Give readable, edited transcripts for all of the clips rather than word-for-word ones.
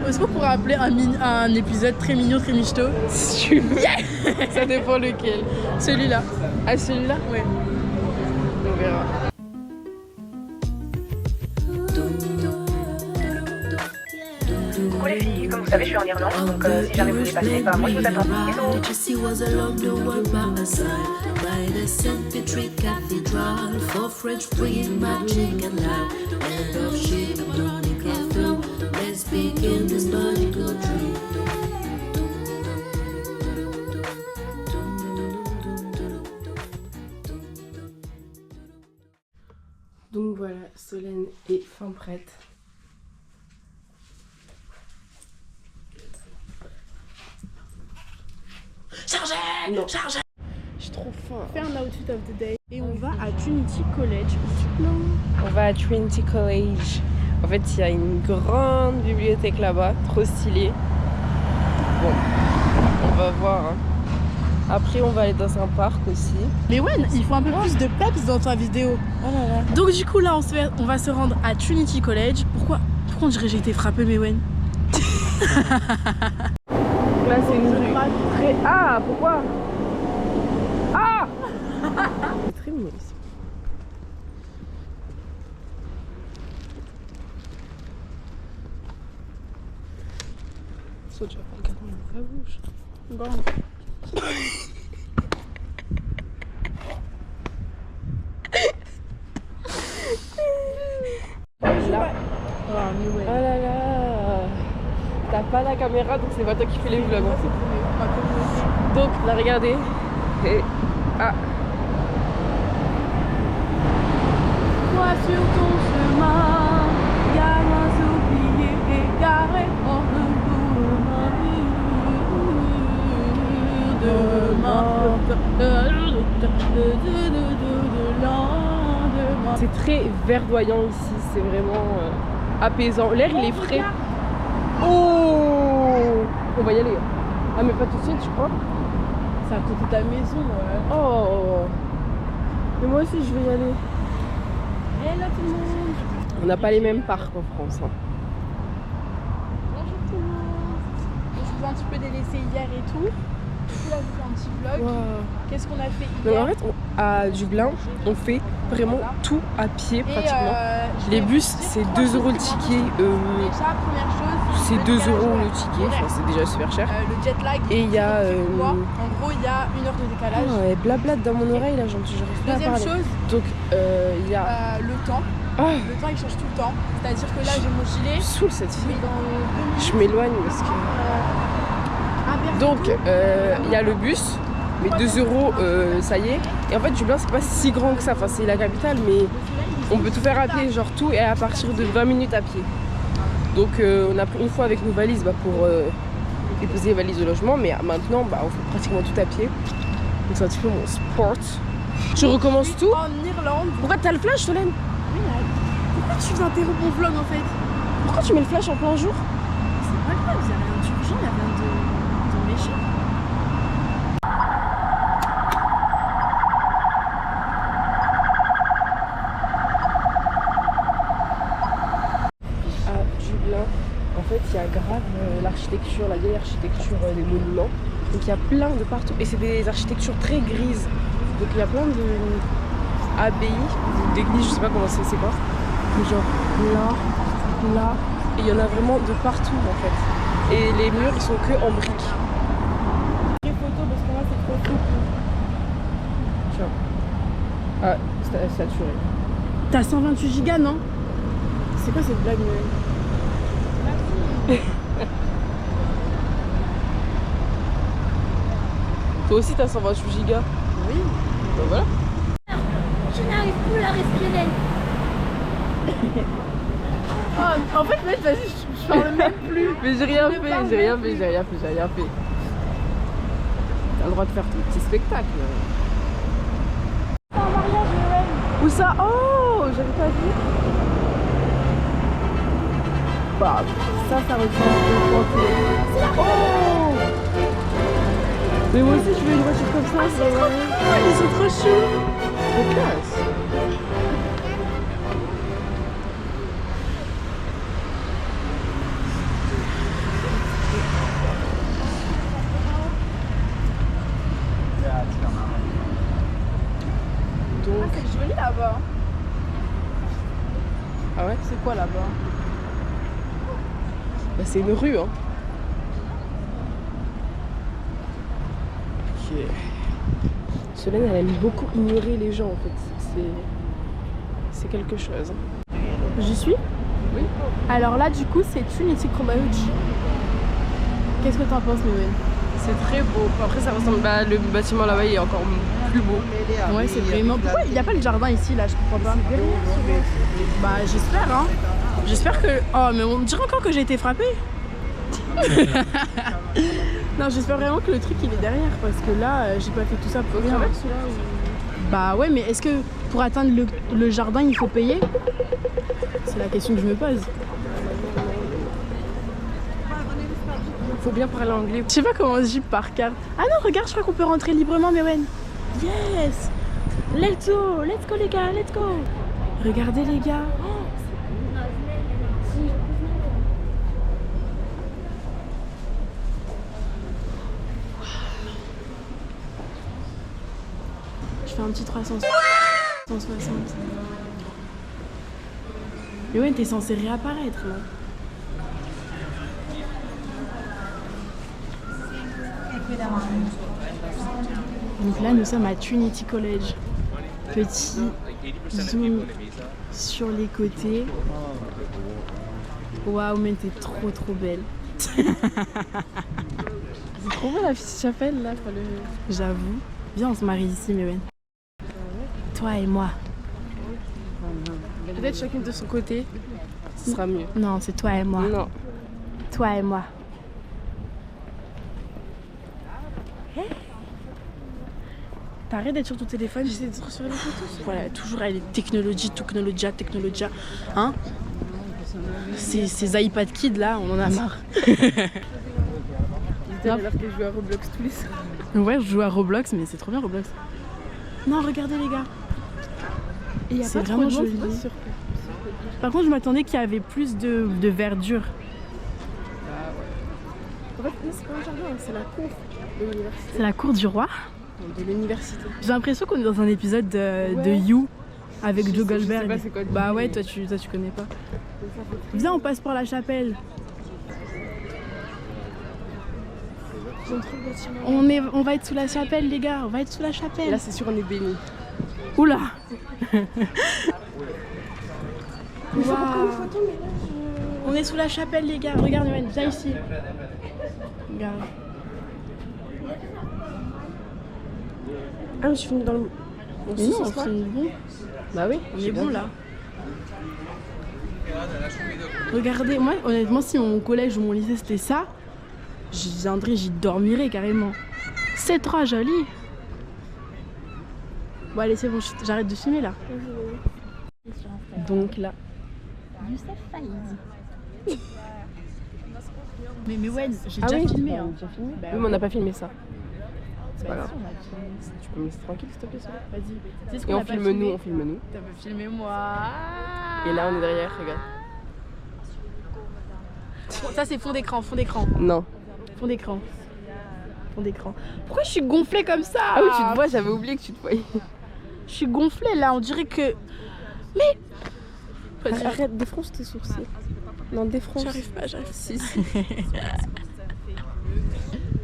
Est-ce qu'on pourrait appeler un épisode très mignon, très michto? Si tu veux. Ça dépend lequel. Celui-là. Ah, celui-là? Ouais. On verra. Coucou les filles, comme vous savez, je suis en Irlande, donc si jamais vous voulez passer, bah moi je vous attends. Donc voilà, Solène est fin prête. Chargez! Non. Chargez! J'ai trop faim. On fait un outfit of the day et on va à Trinity College. On va à Trinity College. En fait, il y a une grande bibliothèque là-bas, trop stylée. Bon, on va voir. Hein. Après, on va aller dans un parc aussi. Mais ouais, il faut un peu plus de peps dans ta vidéo. Oh là là. Donc du coup là, on va se rendre à Trinity College. Pourquoi on dirait que j'ai été frappée, mais ouais. Là, c'est une rue très... Ah, pourquoi? Ah. C'est très mignon ici. Saute, tu vas pas regarder dans ta bouche. Bon. Là. Oh là là. T'as pas la caméra, donc c'est pas toi qui fais les vlogs. Donc, là, regardez. Et... Ah. Toi sur ton chemin, gamin oublié, égaré en demain. C'est très verdoyant ici, c'est vraiment apaisant. L'air il est frais. Oh, on va y aller. Ah mais pas tout de suite, je crois. C'est à côté de ta maison, ouais. Oh. Mais moi aussi je vais y aller. Hello tout le monde. On n'a pas les mêmes parcs en France. Hein. Bonjour tout le monde. Je vous ai un petit peu délaissé hier et tout. Du coup là je vous fais un petit vlog. Wow. Qu'est-ce qu'on a fait Donc hier? en fait, à Dublin, on fait vraiment tout à pied pratiquement. Et Les bus, c'est 2 € le ticket. Déjà, première chose, C'est 2 € décalage le ticket, enfin, c'est déjà super cher. le jet lag. Et il y a. En gros, il y a 1 heure de décalage. Oh, elle blablate dans mon oreille là, j'arrive pas à Deuxième parler. chose, Donc il y a. le temps. Ah, Le temps il change tout le temps. C'est-à-dire que là j'ai mon gilet. saoule cette fille. Mais dans 2 minutes. Je m'éloigne parce que. Donc il y a le bus, mais 2 €, ça y est. Et en fait, Dublin c'est pas si grand que ça. Enfin, c'est la capitale, mais on peut tout faire à pied, genre tout, et à partir de 20 minutes à pied. Donc on a pris une fois avec nos valises pour déposer les valises de logement, mais maintenant on fait pratiquement tout à pied. Donc c'est un petit peu mon sport. Tu recommences tout? En Irlande. Pourquoi t'as le flash, Solène? Pourquoi tu interromps mon vlog en fait? Pourquoi tu mets le flash en plein jour? C'est pas grave, il n'y a rien d'urgent, il n'y a rien de méchant. À Dublin, en fait, il y a grave l'architecture, la vieille architecture des monuments. Donc il y a plein de partout. Et c'est des architectures très grises. Donc il y a plein de abbayes ou d'églises, je sais pas comment c'est quoi. Mais genre là. Et il y en a vraiment de partout en fait. Et les murs ils sont que en briques. Les photos parce que moi c'est trop fou. Tiens. Ah, c'est saturé. T'as 128 gigas non? C'est quoi cette blague Toi aussi t'as 128 gigas? Oui. Donc voilà. Je n'arrive plus à respirer. Oh, en fait mec vas-y je parle même plus. Mais j'ai rien fait. T'as le droit de faire ton petit spectacle. C'est un mariage Noël. Où ça? Oh, j'avais pas vu. Bah, ça ressemble à Oh! Mais moi aussi, je veux une voiture comme ça. C'est trop cool, ils sont trop choux. Trop classe. quoi là-bas? Bah, c'est une rue, hein. Ok. Solène, elle aime beaucoup ignorer les gens, en fait. C'est quelque chose. J'y suis? Oui. Alors là, du coup, c'est Trinity College. Qu'est-ce que t'en penses, Méwen? C'est très beau. Après, ça ressemble. Bah, le bâtiment là-bas il est encore plus beau. Ouais, c'est vraiment. Pourquoi il n'y a pas le jardin ici, là? Je comprends pas. Bah, j'espère, hein. J'espère que. Oh, mais on dirait encore que j'ai été frappée. Non, j'espère vraiment que le truc il est derrière parce que là, j'ai pas fait tout ça pour rien. Bah ouais, mais est-ce que pour atteindre le jardin, il faut payer? C'est la question que je me pose. Faut bien parler anglais. Je sais pas comment on se dit par carte. Ah non, regarde, je crois qu'on peut rentrer librement, Méwen. Yes! Let's go les gars, let's go! Regardez les gars. Oh. Je fais un petit 360. Méwen, t'es censé réapparaître là. Donc là, nous sommes à Trinity College. Petit zoom sur les côtés. Waouh, mais t'es trop belle. C'est trop beau la petite chapelle là. J'avoue. Viens, on se marie ici, Méwen. Toi et moi. Peut-être chacune de son côté, ce sera mieux. Non, c'est toi et moi. Non. Toi et moi. T'arrêtes d'être sur ton téléphone. J'essaie d'être sur les photos. Voilà, toujours elle est technologie. Hein? Ces iPad Kids là, on en a marre. Alors que je joue à Roblox tous les soirs. Ouais, je joue à Roblox, mais c'est trop bien Roblox. Non, regardez les gars. Et c'est vraiment joli. Par contre, je m'attendais qu'il y avait plus de verdure. En fait, c'est pas un jardin, c'est la cour de l'université. C'est la cour du roi. De l'université. J'ai l'impression qu'on est dans un épisode de You avec Joe Goldberg. Je sais pas c'est quoi. Bah ouais, toi tu connais pas. Viens, on passe par la chapelle. J'aime trop le bâtiment. On va être sous la chapelle, les gars. On va être sous la chapelle. Là, c'est sûr, on est bénis. Oula. Wow. On est sous la chapelle, les gars. Regarde, Yoann, viens ici. Regarde. Ah, je suis venue dans le. Mais non, on est bon. Bah oui, on est bon là. Regardez, moi, honnêtement, si mon collège ou mon lycée c'était ça, j'y viendrais, j'y dormirais carrément. C'est trop joli. Bon, allez, c'est bon, j'arrête de filmer là. Donc là. Youssef Faiz. Mais ouais, j'ai Ah déjà oui, filmé. Bah, Bah, oui, mais on n'a pas filmé ça. C'est pas bah, grave. si, on a filmé. Tu peux me laisser tranquille, s'il te plaît, ça. Vas-y. C'est ce Et qu'on on a pas filme filmé. nous, on filme nous. T'as pas filmé moi. Et là, on est derrière, regarde. Ça, c'est fond d'écran, fond d'écran. Non. Fond d'écran. Fond d'écran. Pourquoi je suis gonflée comme ça? Ah oui, tu te vois, j'avais oublié que tu te voyais. Je suis gonflée là, on dirait que. Mais. Arrête, défronce tes sourcils. Non, défronce. J'arrive pas. Si.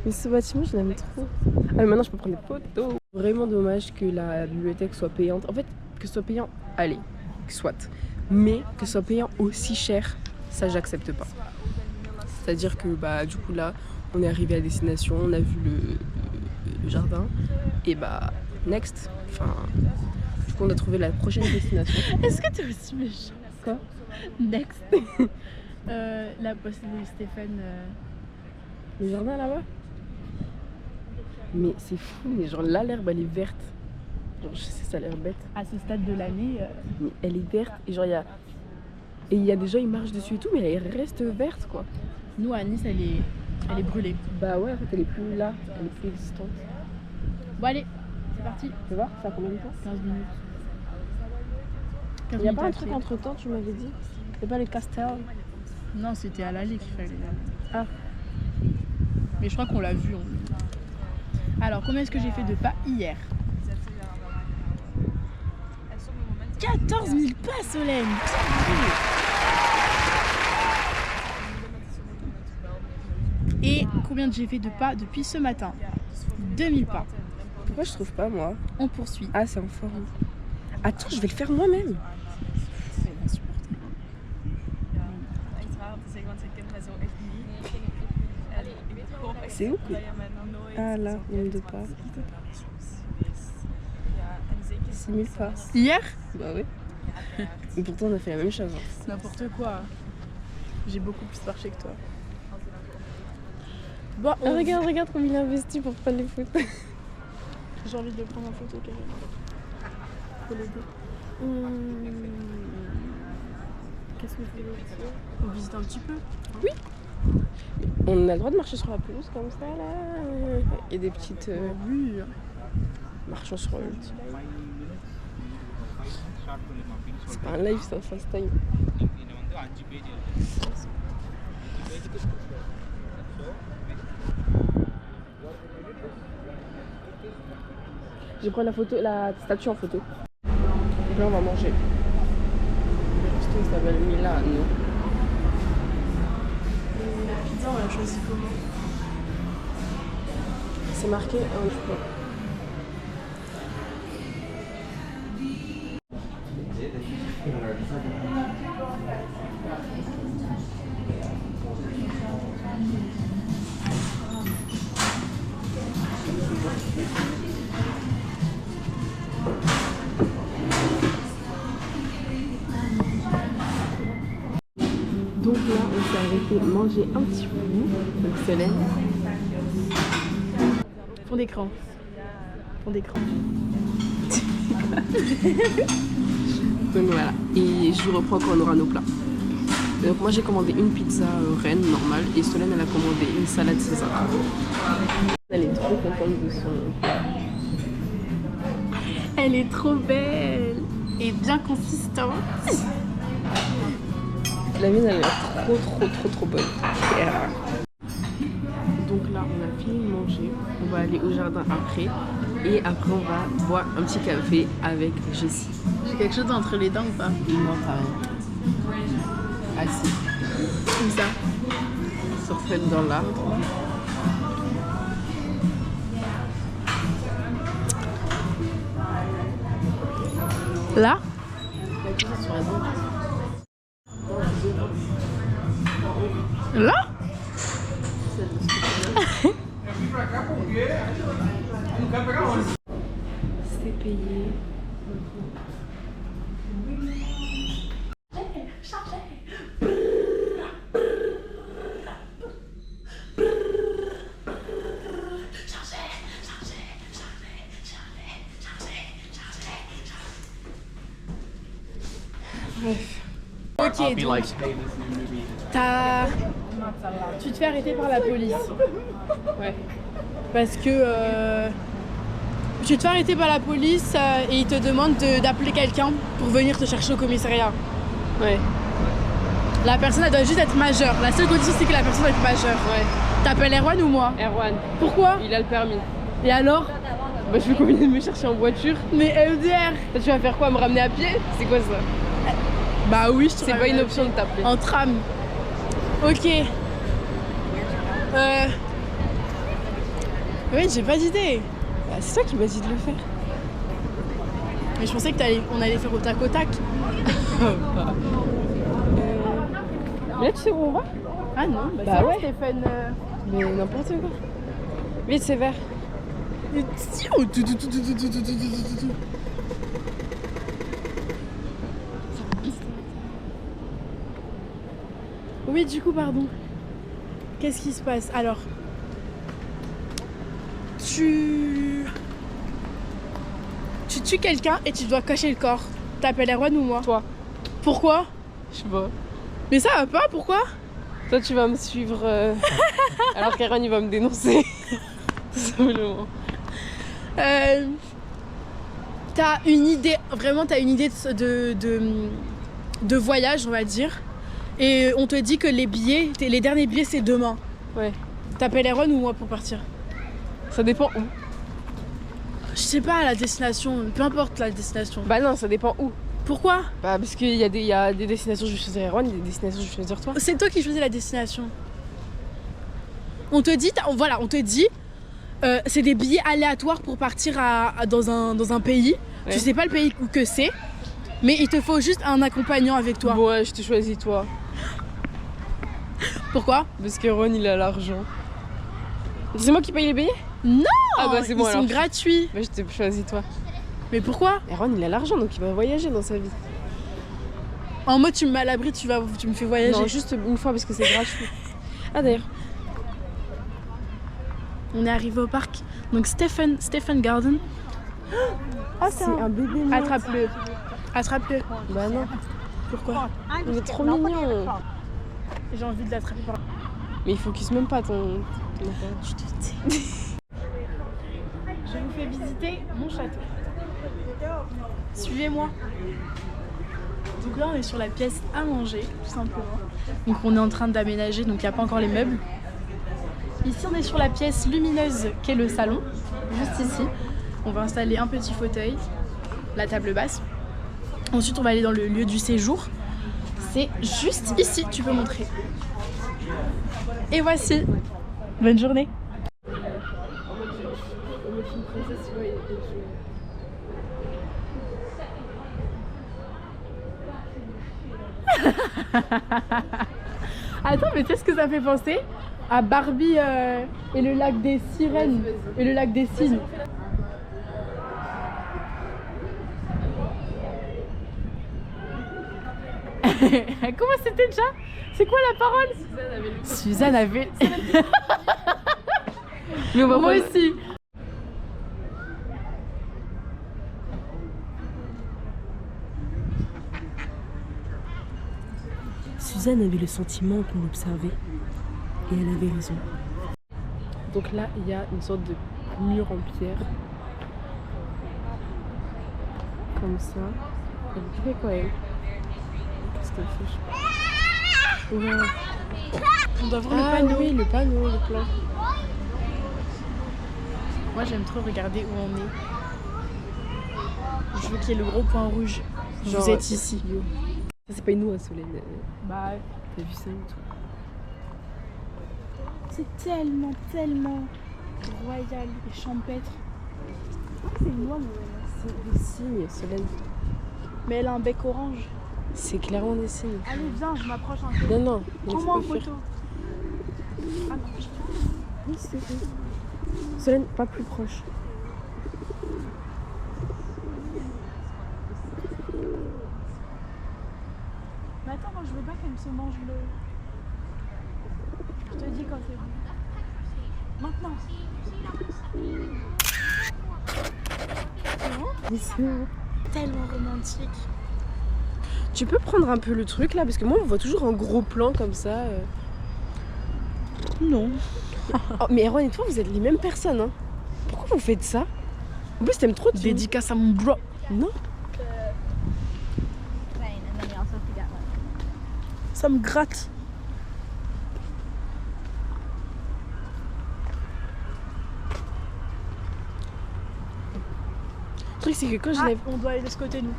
Mais ce bâtiment, je l'aime trop. Ah, mais maintenant, je peux prendre des photos. Vraiment dommage que la bibliothèque soit payante. En fait, que ce soit payant, allez, soit. Mais que ce soit payant aussi cher, ça, j'accepte pas. C'est-à-dire que, bah, du coup, là, on est arrivé à destination, on a vu le jardin. Et bah, next. Enfin, du coup, on a trouvé la prochaine destination. Est-ce que tu es aussi méchant? Quoi? Next. La poste de Stéphane. Le jardin là-bas? Mais c'est fou, mais genre là l'herbe elle est verte. Genre je sais ça a l'air bête. À ce stade de l'année. Mais elle est verte et genre il y a des gens ils marchent dessus et tout mais elle reste verte quoi. Nous à Nice elle est brûlée. Bah ouais en fait elle est plus là, elle est plus existante. Bon allez, c'est parti. Tu veux voir ça a combien de temps? 15 minutes. 15 Il y a minutes pas un à truc pied. entre temps tu m'avais dit? C'est pas le castel? Non, c'était à l'aller qu'il fallait. Ah. Mais je crois qu'on l'a vu. Alors, combien est-ce que j'ai fait de pas hier? 14 000 pas, Solène. Et combien j'ai fait de pas depuis ce matin? 2000 pas. Pourquoi je trouve pas moi? On poursuit. Ah, c'est en forme. Attends, je vais le faire moi-même. C'est où que... Ah là, nombre de pas. 6000 pas. Hier? Bah oui. Mais pourtant on a fait la même chose. N'importe quoi. J'ai beaucoup plus marché que toi. Bon, Ah, regarde comme il a investi pour prendre les photos. j'ai envie de prendre en photo carrément. Faut l'aider. Qu'est-ce que je voulais dire? On visite un petit peu. On a le droit de marcher sur la pelouse comme ça là. Il y a des petites... Oui. Marchons sur le... C'est pas un live, c'est un FaceTime. Je vais prendre la photo, la statue en photo. Donc là on va manger. Le resto il s'appelle Milano. La pizza, on l'a choisi comment? C'est marqué un peu. Donc là, on s'est arrêté manger un petit bout. Donc Solène. Fond d'écran. Fond d'écran. Donc voilà. Et je reprends quand on aura nos plats. Donc moi j'ai commandé une pizza reine normale et Solène elle a commandé une salade César. Elle est trop contente de son plat. Elle est trop belle et bien consistante. La mienne elle est trop bonne. Donc là on a fini de manger, on va aller au jardin après et après on va boire un petit café avec Jessie. J'ai quelque chose entre les dents ou pas? Non t'as rien. Assis. Comme ça. Sur cette dent là. Là? Là? C'est payé. Bref. Ok, donc tu te fais arrêter par la police. Ouais. Parce que tu te fais arrêter par la police et ils te demandent d'appeler quelqu'un pour venir te chercher au commissariat. Ouais. La personne elle doit juste être majeure. La seule condition c'est que la personne doit être majeure. Ouais. T'appelles Erwan ou moi? Erwan. Pourquoi? Il a le permis. Et alors? Bah je veux qu'on vienne me chercher en voiture. Mais MDR! Toi, tu vas faire quoi? Me ramener à pied? C'est quoi ça? Bah oui, je te C'est pas ramène une à option de t'appeler. En tram. Ok. Oui, j'ai pas d'idée. Bah, c'est toi qui m'as dit de le faire. Mais je pensais que on allait faire au tac au tac. Mais là, tu sais où on va? Ah non, bah, Bah ça va, ouais. Stéphane. Mais n'importe quoi. Vite, c'est vert. Oui, du coup, pardon. Qu'est-ce qui se passe? Alors, tu tues quelqu'un et tu dois cacher le corps. T'appelles Erwan ou moi? Toi. Pourquoi? Je sais pas. Mais ça va pas, pourquoi? Toi, tu vas me suivre alors qu'Aaron, il va me dénoncer. Tout simplement. T'as une idée, vraiment t'as une idée de voyage, on va dire. Et on te dit que les billets, les derniers billets, c'est demain. Ouais. T'appelles Erwan ou moi pour partir? Ça dépend où. Je sais pas, la destination, peu importe la destination. Bah non, ça dépend où. Pourquoi? Bah parce qu'il y a des destinations je vais choisir Erwan, des destinations je vais choisir toi. C'est toi qui choisis la destination. On te dit, voilà, on te dit, c'est des billets aléatoires pour partir dans un pays. Ouais. Tu sais pas le pays que c'est, mais il te faut juste un accompagnant avec toi. Bon, ouais, je te choisis toi. Pourquoi? Parce que Ron, il a l'argent. C'est moi qui paye les billets? Non, Ah bah c'est bon ils alors. sont gratuits. Bah je te choisis toi. Mais pourquoi? Et Ron, il a l'argent, donc il va voyager dans sa vie. En mode tu me mets à l'abri, tu me fais voyager. Non, juste une fois parce que c'est gratuit. Ah d'ailleurs. On est arrivé au parc. Donc Stephen Garden. Ah c'est un bébé mort. Attrape-le. Attrape-le. Bah non. Pourquoi? Il est trop mignon. J'ai envie de l'attraper par là. Mais il faut qu'il se même pas ton... Je te dis. Je vous fais visiter mon château. Suivez-moi. Donc là on est sur la pièce à manger, tout simplement. Donc on est en train d'aménager, donc il n'y a pas encore les meubles. Ici on est sur la pièce lumineuse qu'est le salon, juste ici. On va installer un petit fauteuil, la table basse. Ensuite on va aller dans le lieu du séjour. C'est juste ici, tu peux montrer. Et voici. Bonne journée. Attends, mais tu sais ce que ça fait penser? À Barbie et le lac des sirènes et le lac des cygnes. Comment c'était déjà? C'est quoi la parole? Suzanne avait... Mais on va Moi prendre- aussi. Suzanne avait le sentiment qu'on l'observait. Et elle avait raison. Donc là, il y a une sorte de mur en pierre. Comme ça. Elle fait quoi elle? Qu'est-ce qu'elle fait? Je sais pas. Ouais. On doit voir Ah le panneau. oui, le panneau, le plan. Moi j'aime trop regarder où on est. Je veux qu'il y ait le gros point rouge. Genre, Vous êtes ici. Ça c'est pas une noix, Solène. Bah T'as vu ça et tout? c'est tellement royal et champêtre. C'est une noix, C'est des signes, Solène. mais elle a un bec orange. C'est clairement des signes. Allez viens, je m'approche un peu. Non, non. il faut Prends-moi en pas faire. photo. Oui, c'est vrai. Solène, pas plus proche. Mais attends, moi je veux pas qu'elle me se mange le... Je te dis quand c'est bon. Maintenant. C'est bon? Oui, c'est bon. Tellement romantique. Tu peux prendre un peu le truc là, parce que moi on voit toujours un gros plan comme ça. Non. Oh, mais Erwan et toi, vous êtes les mêmes personnes. Hein. Pourquoi vous faites ça? En plus, t'aimes trop Tim. Dédicace à mon bro. Non. Ça me gratte. Le truc, c'est que quand je lève, On doit aller de ce côté, nous.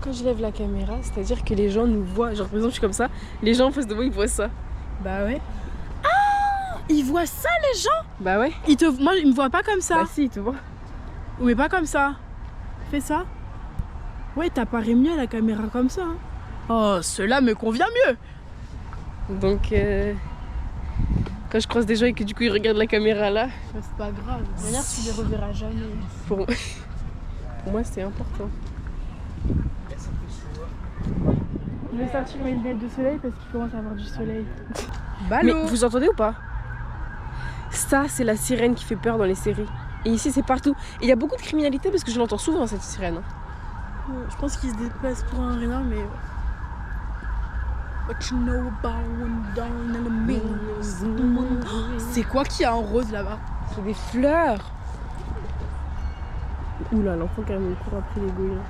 quand je lève la caméra, c'est-à-dire que les gens nous voient. Genre, par exemple, je suis comme ça, les gens en face de moi, ils voient ça. Bah ouais. Ah, ils voient ça, les gens? Bah ouais. Moi, ils me voient pas comme ça. Bah si, tu vois. Oui, pas comme ça. Fais ça. Ouais, t'apparais mieux à la caméra comme ça. Hein. Oh, cela me convient mieux. Donc, quand je croise des gens et que du coup ils regardent la caméra là, C'est pas grave. D'ailleurs, tu les reverras jamais. pour, pour moi c'est important. Je vais sortir mes lunettes de soleil parce qu'il commence à avoir du soleil. Mais vous entendez ou pas? Ça, c'est la sirène qui fait peur dans les séries. Et ici, c'est partout. Et il y a beaucoup de criminalité parce que je l'entends souvent, cette sirène. Je pense qu'ils se déplacent pour un rien, mais... What you know about when down in the middle. C'est quoi qui a en rose là-bas? C'est des fleurs. Oula, l'enfant qui me court après les gorilles.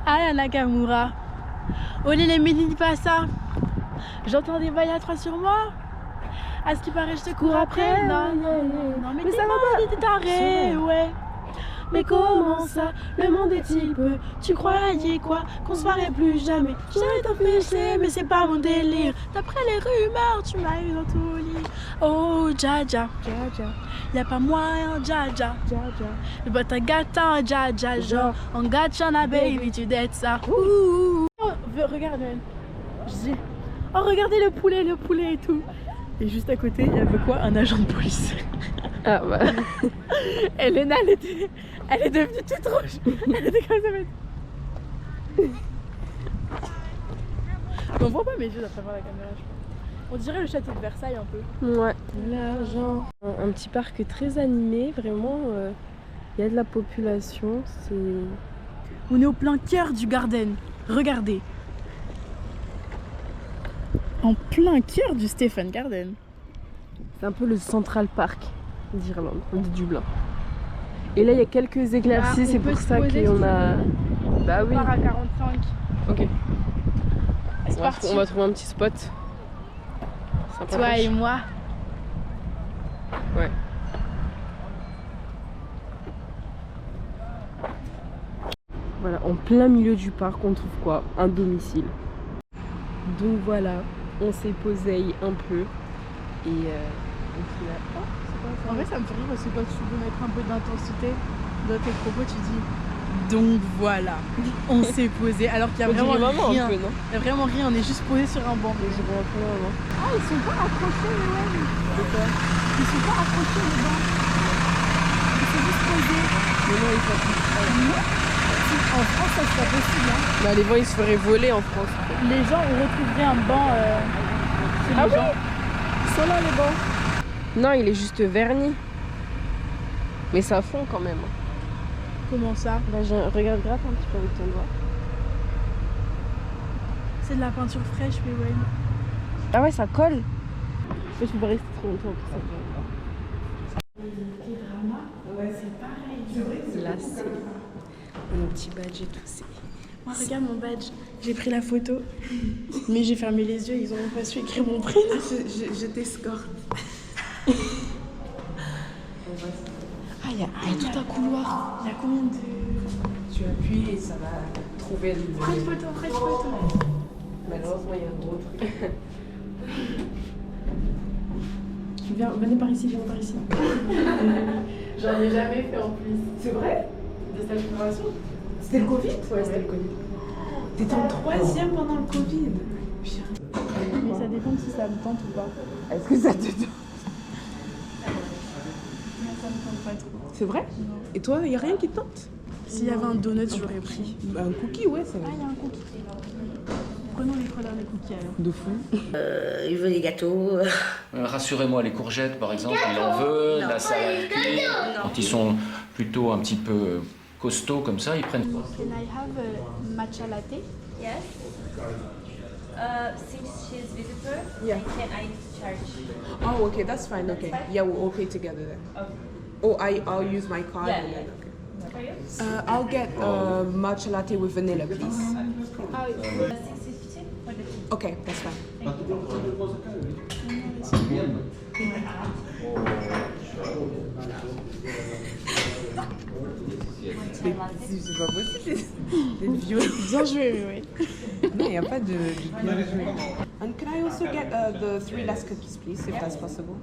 Aya Nakamura. Oli les mini pas ça. J'entends des bails à trois sur moi. À ce qui paraît, je te cours après. Non, non, mais Mais t'es ça va pas, t'es taré, ouais. Mais comment ça, le monde est-il peu? Tu croyais quoi? Qu'on se verrait plus jamais? J'allais t'empêcher, mais c'est pas mon délire. D'après les rumeurs, tu m'as eu dans ton lit. Oh, Jaja, y'a pas moyen, Jaja. But I got un Jaja, genre, on got on a baby, tu dettes ça. Oh, regarde, elle. Je dis, oh, regardez le poulet et tout. Et juste à côté, il y avait quoi? Un agent de police. Ah bah. Et Léna, elle est devenue toute rouge. Elle était comme ça. Mais on voit pas mes yeux d'après voir la caméra, je crois. On dirait le château de Versailles un peu. Ouais. L'argent. Un petit parc très animé, vraiment. Il y a de la population. C'est. On est au plein cœur du Garden. Regardez. En plein cœur du Stephen Garden. C'est un peu le Central Park d'Irlande, de Dublin. Et là, il y a quelques éclaircies, c'est pour ça qu'on a. Bah oui. On part à 45. Ok. C'est parti. On va trouver un petit spot. Sympa. Toi et moi. Ouais. Voilà, en plein milieu du parc, on trouve quoi? Un domicile. Donc voilà, on s'est posé un peu et au final. Oh, c'est quoi ça? En vrai, ça me fait rire parce que quand tu veux mettre un peu d'intensité dans tes propos, tu dis donc voilà, on s'est posé alors qu'il y a vraiment rien. Un peu, non? Il y a vraiment rien, on est juste posé sur un banc. J'ai rien fait, maman. Ah, ils sont pas accrochés, les ouais. Ils sont pas accrochés, les bancs. Ils sont juste posés. Mais non, ils sont En France, ça serait possible. Hein. Bah, les bancs, ils se feraient voler en France. En fait. Les gens, on retrouverait un banc chez les gens. Ils sont là, les bancs. Non, il est juste verni. Mais ça fond quand même. Comment ça? Bah, regarde, gratte un petit peu avec ton doigt. C'est de la peinture fraîche, mais ouais. Ah ouais, ça colle. Je peux pas rester trop longtemps pour ça. Ouais, c'est pareil. Là, c'est mon petit badge et tout. C'est... Moi, regarde mon badge. J'ai pris la photo, mais j'ai fermé les yeux. Ils ont même pas su écrire mon prénom. Je t'escorte. Ah, il y a tout un couloir. Il y a combien de... Tu appuies et ça va trouver le. Prends une photo, prends une photo. Malheureusement, il y a un gros truc. Venez par ici, viens par ici. J'en ai jamais fait en plus. C'est vrai? De cette formation. C'était le Covid? Ouais, c'était le Covid. T'étais en 3e pendant le Covid? Mais ça dépend si ça me tente ou pas. Est-ce que ça te tente? Moi, ça me tente pas trop. C'est vrai? Non. Et toi, y a rien qui te tente? S'il y avait un donut, j'aurais pris. Bah, un cookie, ouais, ça va. Ah, il y a un cookie. Prenons les couleurs des cookies alors. De fou. Il veut des gâteaux. Rassurez-moi, les courgettes par exemple, il en veut, la salade cuite. Quand ils sont plutôt un petit peu costauds comme ça, ils prennent. Can I have a matcha latte? Yes. Since she's visitor, Yeah. can I charge? Oh, okay, that's fine. Okay. Yeah, we'll all pay together then. Okay. Oh, I'll use my card Yeah, and then, yeah. okay. For you? I'll get matcha latte with vanilla, please. Ah oui. 650 for the tea. Okay, that's fine. C'est pas possible d'être violent. Bien joué, oui. Non, il n'y a pas de bien joué. And can I also get the 3 last cookies, please, if that's possible?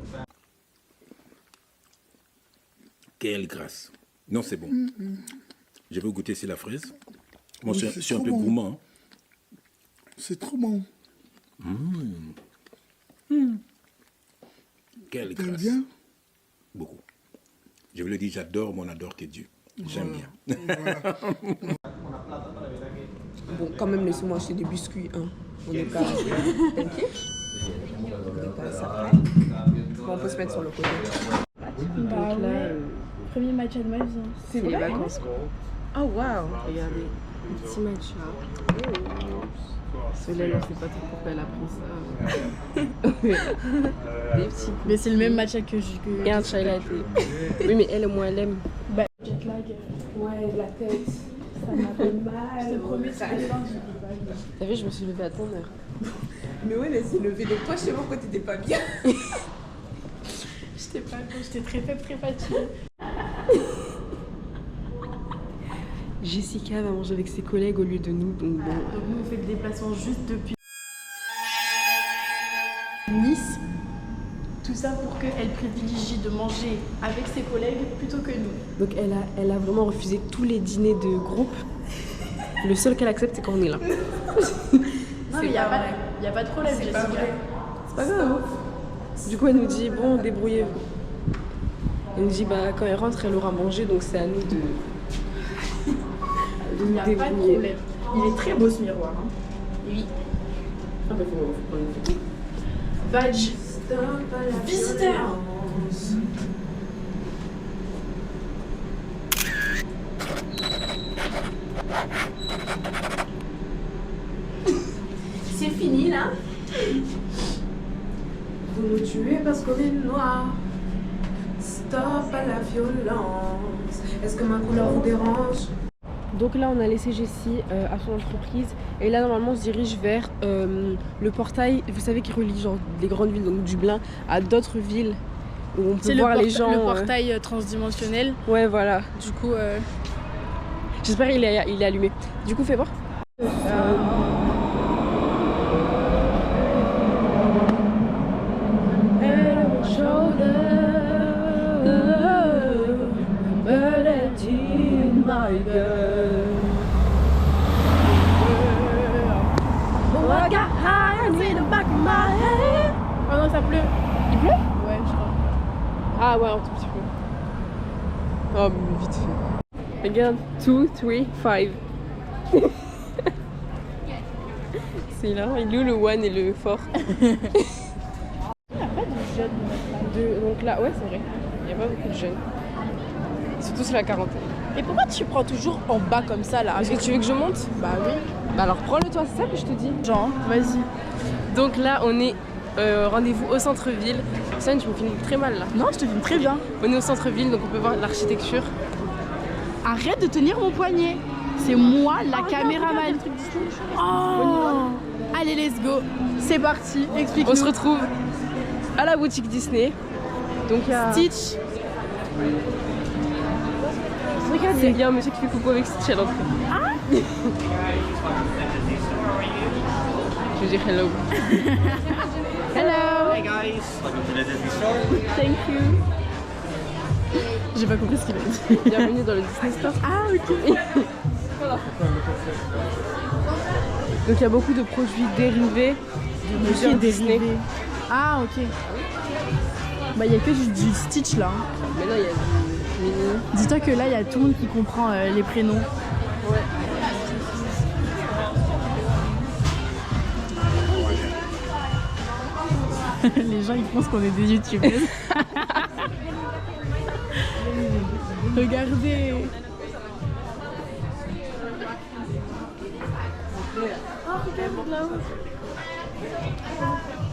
Quelle grâce. Non, c'est bon. Je vais goûter, c'est la fraise. Moi, Oui, je suis un peu gourmand. Hein. C'est trop bon. Quelle T'aimes grâce. bien? Beaucoup. Je vous le dis, j'adore, mais on adore tes dieux. J'aime bien. Bon, quand même, laissez-moi acheter des biscuits. Hein. On n'est pas... Thank you. On n'est pas ça près. Bon, on peut se mettre sur le côté. Bah ouais. Premier match de ma vie. Hein. C'est les vrai? vacances quoi. Oh, wow. Regardez, un petit match là. Celui-là, on sait pas trop pourquoi elle a pris ça. Des petits. Mais c'est le même match que je. Et un chai latte. Oui, mais elle, moi, elle aime. Bah, jet lag. Ouais, la tête. Ça m'a fait mal. Je te promets, ça allait pas. T'as vu, je me suis levée à ton heure. Mais ouais, elle s'est levée. Donc, toi, je sais pas pourquoi t'étais pas bien. J'étais pas bien, j'étais très faible, très fatiguée. Jessica va manger avec ses collègues au lieu de nous, donc bon. Donc nous on fait le déplacement juste depuis Nice. Tout ça pour qu'elle privilégie de manger avec ses collègues plutôt que nous. Donc elle a vraiment refusé tous les dîners de groupe. Le seul qu'elle accepte, c'est quand on est là. Non mais il n'y a pas de problème, Jessica. C'est pas grave. Du coup, elle nous dit, bon, débrouillez-vous. Elle nous dit, bah, quand elle rentre, elle aura mangé, donc c'est à nous de Il n'y a pas de problème. Il est très beau ce miroir. Hein. Oui. Ah bah, faut prendre une photo. Badge. Visiteur. C'est fini là. Vous nous tuez parce qu'on est noir. Stop à la violence. Est-ce que ma couleur vous dérange? Donc là, on a laissé Jessie à son entreprise. Et là, normalement, on se dirige vers le portail, vous savez, qui relie genre les grandes villes, donc Dublin, à d'autres villes où on peut voir les gens. Le portail transdimensionnel. Ouais, voilà. Du coup, j'espère qu'il est allumé. Du coup, fais voir. Oh non, ça pleut. Il pleut? Ouais, je crois. Ah ouais, un tout petit peu. Oh, vite fait. Regarde, 2, 3, 5. C'est là, il est où le 1 et le 4? Il n'y a pas de jeunes. Donc là, ouais, c'est vrai. Il n'y a pas beaucoup de jeunes. Ils sont tous à la quarantaine. Et pourquoi tu prends toujours en bas comme ça là? Est-ce que tu veux que je monte? Bah oui. Bah alors prends-le toi, c'est ça que je te dis. Genre, vas-y. Donc là, on est rendez-vous au centre-ville. Sam, tu me filmes très mal là. Non, je te filme très bien. On est au centre-ville, donc on peut voir l'architecture. Arrête de tenir mon poignet. C'est moi la caméraman. Oh. Allez, let's go. C'est parti. Explique-nous. On se retrouve à la boutique Disney. Donc il y a Stitch. Regarde, il y a un monsieur qui fait coucou avec Stitch à l'entrée. Ah. Je vais dire hello. Hello. Hey guys, welcome to the Disney Store. Thank you. J'ai pas compris ce qu'il a dit. Bienvenue dans le Disney Store. Ah ok. Donc il y a beaucoup de produits dérivés de plusieurs Disney. Ah ok. Bah il y a que du Stitch là. Mais là il y a du Minnie. Dis-toi que là il y a tout le monde qui comprend les prénoms. Ouais. Les gens ils pensent qu'on est des youtubeurs. Regardez.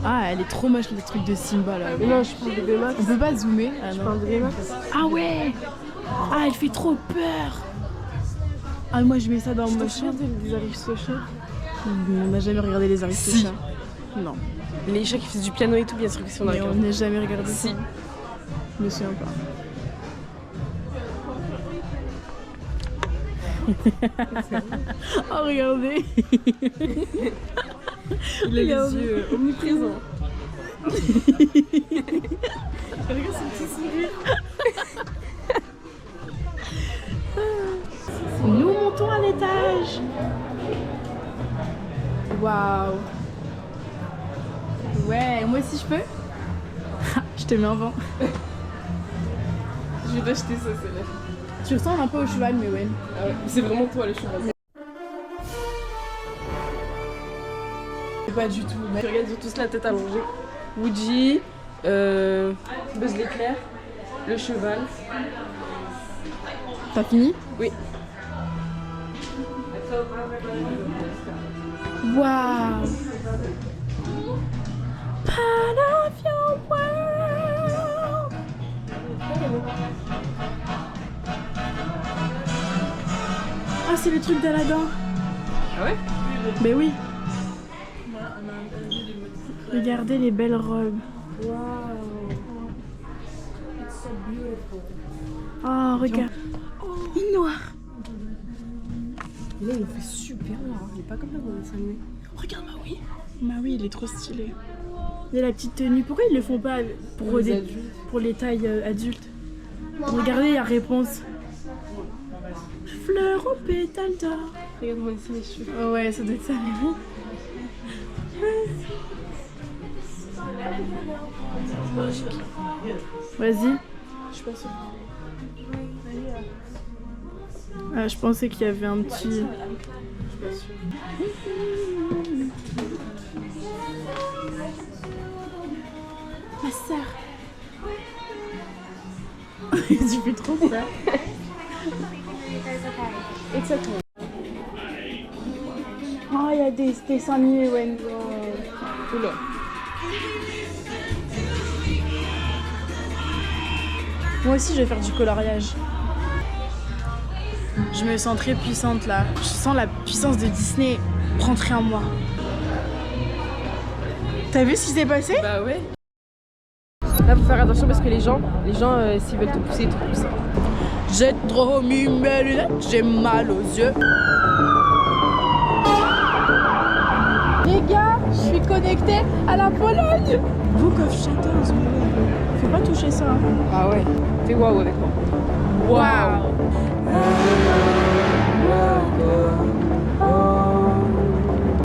Ah elle est trop moche le truc de Simba là. Mais non, je parle de Baymax. On peut pas zoomer. Ah, Je non. parle de Baymax. Ah ouais. Ah elle fait trop peur. Ah moi je mets ça dans ma chambre. Des Aristochats. On n'a jamais regardé les Aristochats. Si. Non. Les chats qui faisaient du piano et tout, bien sûr que si on a Mais on regardé. n'a jamais regardé Si. ça. Je me souviens pas. Oh regardez. Il a les yeux omniprésents. Regarde son petit sourire. Nous montons à l'étage. Waouh. Ouais, moi aussi je peux. Je te mets en vent. Je vais t'acheter ça, celle-là. Tu ressembles un peu au cheval, mais ouais. Ah ouais, c'est vraiment toi le cheval. Pas du tout. Mais... Tu regardes, ils ont tous la tête allongée. Woody, Buzz l'éclair, le cheval. T'as fini? Oui. Waouh. Part of your world. Ah, c'est le truc d'Aladin. Ah ouais? Ben oui. Regardez les belles robes. Oh, regarde. Oh, il est noir. Et là, il fait super noir. Il est pas comme ça dans le dessin animé. Regarde Maui. Maui, il est trop stylé. Il y a la petite tenue. Pourquoi ils le font pas pour les tailles adultes? Regardez, il y a réponse. Fleur au pétale d'or. Regarde-moi ici les cheveux. Oh ouais, ça doit être ça. Vas-y. Je suis pas sûre. Ah, je pensais qu'il y avait un petit... Je suis pas sûre. Ma sœur. Tu fais trop ça. Exactement. Oh, il y a des dessins animés, ouais. Oula. Moi aussi, je vais faire du coloriage. Je me sens très puissante là. Je sens la puissance de Disney rentrer en moi. T'as vu ce qui s'est passé? Bah ouais. Là, faut faire attention parce que les gens s'ils veulent te pousser, ils te poussent. J'ai trop mis mes lunettes, j'ai mal aux yeux. Les gars, je suis connectée à la Pologne. Book of Shadows, faut pas toucher ça. Ah ouais. Fais waouh avec moi. Waouh.